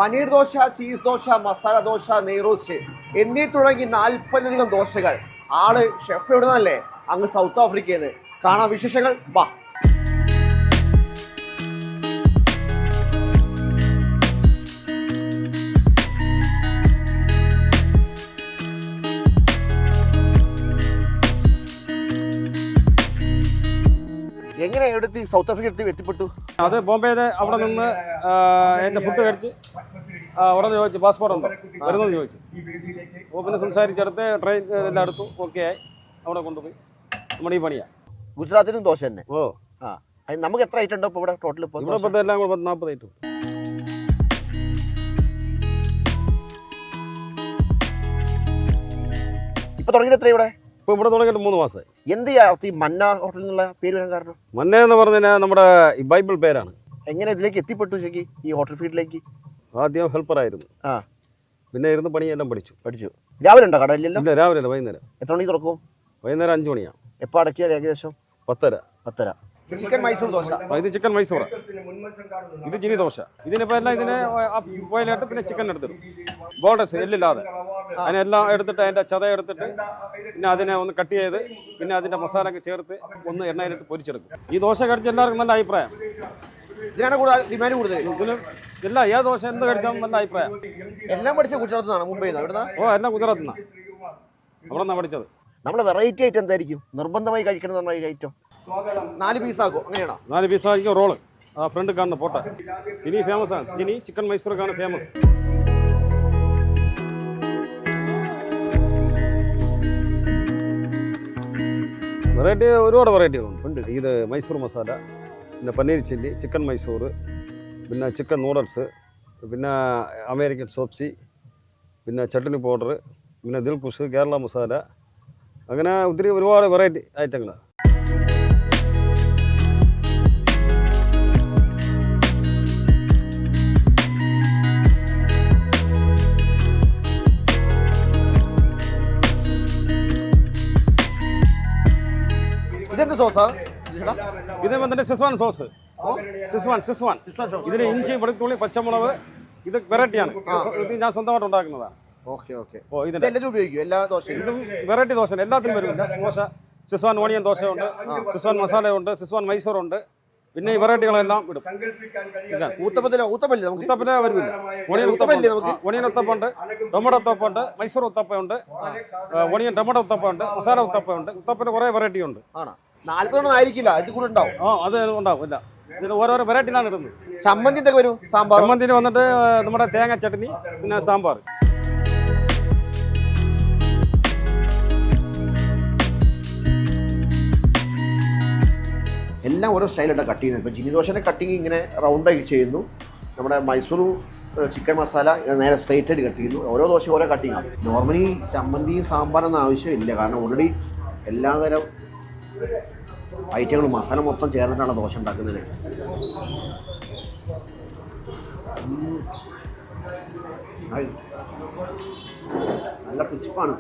Paneer dosa, cheese dosa, masala dosa, നെയ്റോസ്റ്റ് എന്നീ തുടങ്ങി 40-ലധികം ദോശകൾ. ആള് ഷെഫ് എവിടുന്നല്ലേ? അങ്ങ് സൗത്ത് ആഫ്രിക്കയിൽ നിന്ന്. കാണാം വിശേഷങ്ങൾ, വാ. എങ്ങനെ എടുത്ത് സൗത്ത് ആഫ്രിക്ക എത്തിപ്പെട്ടു? അത് ബോംബെയിലെ അവിടെ നിന്ന് എൻ്റെ ഫുഡ് കഴിച്ച് അവിടെ നിന്ന് ചോദിച്ചു പാസ്പോർട്ട് ഉണ്ടോ വരുന്നത് ചോദിച്ചു. അപ്പോൾ പിന്നെ സംസാരിച്ചെടുത്ത് ട്രെയിൻ എല്ലാം എടുത്തു, ഓക്കെ ആയി. അവിടെ കൊണ്ടുപോയി നമ്മുടെ ഈ പണിയാണ്. ഗുജറാത്തിലും ദോശ തന്നെ. ഓ ആ, നമുക്ക് എത്ര ഐറ്റം ഉണ്ടോ ഇപ്പോൾ ഇവിടെ ടോട്ടൽ? ഇവിടെ ഇപ്പോൾ എല്ലാം കൂടെ 40 ഐറ്റം. ഇപ്പൊ തുടങ്ങിയിട്ട് എത്ര ഇവിടെ? ഇപ്പോൾ ഇവിടെ തുടങ്ങിയിട്ട് 3 മാസമായി. എന്ത് ഈ മന്ന ഹോട്ടൽ എന്നുള്ള പേര് വരാൻ കാരണം? മന്ന എന്ന് പറഞ്ഞാൽ നമ്മുടെ ഈ ബൈബിൾ പേരാണ്. എങ്ങനെ ഇതിലേക്ക് എത്തിപ്പെട്ടു ശരിക്ക് ഈ ഹോട്ടൽ ഫീൽഡിലേക്ക്? ആദ്യം ഹെൽപ്പറായിരുന്നു. ആ, പിന്നെ ഇരുന്ന് പണിയെല്ലാം പഠിച്ചു. രാവിലെ ഉണ്ടോ കടയിലല്ലോ? ഇല്ല, രാവിലെ അല്ല, വൈകുന്നേരം. എത്ര മണിക്ക് തുറക്കും? വൈകുന്നേരം 5 മണിയാണ്. എപ്പോൾ അടക്കിയാൽ? ഏകദേശം 10:30. ചിക്കൻ മൈസൂർ ദോശ. ഇത് ചിക്കൻ മൈസൂർ, ഇത് ജിനി ദോശ. ഇതിനിപ്പോൾ എല്ലാം ഇതിനെ ബോയിലായിട്ട് പിന്നെ ചിക്കൻ എടുത്തിടും, ബോൾഡസ് എല്ലില്ലാതെ. അതിനെല്ലാം എടുത്തിട്ട് അതിൻ്റെ ചത എടുത്തിട്ട് പിന്നെ അതിനെ ഒന്ന് കട്ട് ചെയ്ത് പിന്നെ അതിൻ്റെ മസാല ഒക്കെ ചേർത്ത് ഒന്ന് എണ്ണയിലിട്ട് പൊരിച്ചെടുക്കും. ഈ ദോശ കഴിച്ച എല്ലാവർക്കും നല്ല അഭിപ്രായം. ഇതിനാണ് കൂടുതൽ ഡിമാൻഡ് കൂടുതൽ. ഇല്ല, ഏത് ദോശ എന്ത് കഴിച്ചാലും നല്ല അഭിപ്രായം. എല്ലാം പഠിച്ചത് ഗുജറാത്തിൽ നിന്നാണ്? മുംബൈയിൽ നിന്നാണ്? ഓ, എല്ലാം ഗുജറാത്തിൽ നിന്നാണ്, അവിടെ നിന്നാണ് പഠിച്ചത്. നമ്മളെ വെറൈറ്റി ഐറ്റം എന്തായിരിക്കും നിർബന്ധമായി കഴിക്കണം എന്ന് പറഞ്ഞ ഈ ഐറ്റം? 4 പീസാക്കും, അങ്ങനെയാണോ? 4 പീസായിരിക്കും റോള്. ആ ഫ്രണ്ട് കാണുന്ന പോട്ടെ. ജിനി ഫേമസ് ആണ്. ജിനി ചിക്കൻ മൈസൂർക്കാണ് ഫേമസ്. വെറൈറ്റി ഒരുപാട് വെറൈറ്റികളുണ്ട്. ഇത് മൈസൂർ മസാല, പിന്നെ പനീർ ചില്ലി, ചിക്കൻ മൈസൂർ, പിന്നെ ചിക്കൻ നൂഡിൽസ്, പിന്നെ അമേരിക്കൻ സോപ്സി, പിന്നെ ചട്നി പൗഡർ, പിന്നെ ദിൽകുഷ്, കേരള മസാല, അങ്ങനെ ഒരുപാട് വെറൈറ്റി ഐറ്റങ്ങളാണ്. ഇതെന്ത് സോസാ? ഇത് വന്നിട്ട് സെസ്വാൻ സോസ്. സെസ്വാൻ. ഇതിന് ഇഞ്ചി, വെളുത്തുള്ളി, പച്ചമുളക്, ഇത് വെറൈറ്റിയാണ്. ഇത് ഞാൻ സ്വന്തമായിട്ട് ഉണ്ടാക്കുന്നതാണ്. ഓ, ഇതിന്റെ എല്ലാ ദോശയും ഇതും വെറൈറ്റി ദോശ എല്ലാത്തിനും വരും. ദോശ സെസ്വാൻ ഓണിയൻ ദോശയുണ്ട്, സെസ്വാൻ മസാലയുണ്ട്, സെസ്വാൻ മൈസൂറുണ്ട്, പിന്നെ ഈ വെറൈറ്റികളെല്ലാം ഇടും. ഊത്തപ്പല്ലേ വരുന്നില്ല. ഒണിയൻ ഉത്തപ്പുണ്ട്, ടൊമാറ്റോ ഉത്തപ്പുണ്ട്, മൈസൂർ ഉത്തപ്പുണ്ട്, ഒണിയൻ ടൊമാറ്റോ ഉത്തപ്പുണ്ട്, മസാല ഉത്തപ്പുണ്ട്. ഉത്തപ്പിന് കുറേ വെറൈറ്റി ഉണ്ട്. 40 ആയിരിക്കില്ല, ഇത് കൂടെ ഉണ്ടാവും. അത് ഉണ്ടാവും. ഇല്ല, ഇതിന് ഓരോരോ വെറൈറ്റിയിലാണ് ഇടുന്നത്. ചമ്മന്തി എന്തൊക്കെ വരും? സാമ്പാർ. ചമ്മന്തിന് വന്നിട്ട് നമ്മുടെ തേങ്ങ ചട്നി, പിന്നെ സാമ്പാർ. എല്ലാം ഓരോ സ്റ്റൈലായിട്ടാണ് കട്ട് ചെയ്യുന്നത്. ഇപ്പോൾ ജിനി ദോശയുടെ കട്ടിങ് ഇങ്ങനെ റൗണ്ടായി ചെയ്യുന്നു. നമ്മുടെ മൈസൂർ ചിക്കൻ മസാല നേരെ സ്ട്രൈറ്റ് ആയിട്ട് കട്ട് ചെയ്യുന്നു. ഓരോ ദോശ ഓരോ കട്ടിങ്ങാണ്. നോർമലി ചമ്മന്തിയും സാമ്പാറൊന്നും ആവശ്യമില്ല, കാരണം ഓൾറെഡി എല്ലാതരം ഐറ്റങ്ങളും മസാല മൊത്തം ചേർന്നിട്ടാണ് ദോശ ഉണ്ടാക്കുന്നത്. നല്ല ക്രിസ്പാണ്.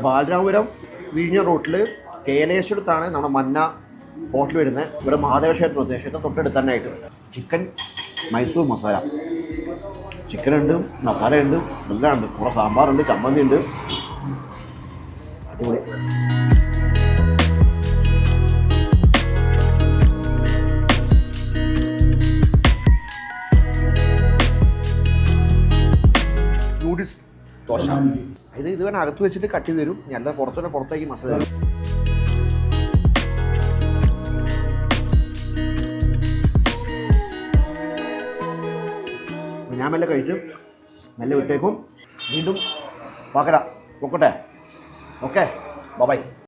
ബാലരാമപുരം വിഴിഞ്ഞ റൂട്ടിൽ കേലേശ്വരത്താണ് നമ്മുടെ മന്ന ഹോട്ടൽ വരുന്നത്. ഇവിടെ മഹാദേവ ക്ഷേത്രം തൊട്ടടുത്ത് തന്നെ ആയിട്ട് ചിക്കൻ മൈസൂർ മസാല. ചിക്കനുണ്ട്, മസാലയുണ്ട്, എല്ലാം ഉണ്ട്. കുറേ സാമ്പാറുണ്ട്, ചമ്മന്തി ഉണ്ട്. അടിപൊളി. നൂഡിൽസ് ദോശ. ഇത് വേണം അകത്ത് വെച്ചിട്ട് കട്ട് ചെയ്ത് തരും. ഞാൻ പുറത്തേക്ക് മസാല തരും. ഞാൻ മെല്ലെ കഴിച്ച് മെല്ലെ വിട്ടേക്കും. വീണ്ടും പാക്കട പൊക്കട്ടെ. Okay, by.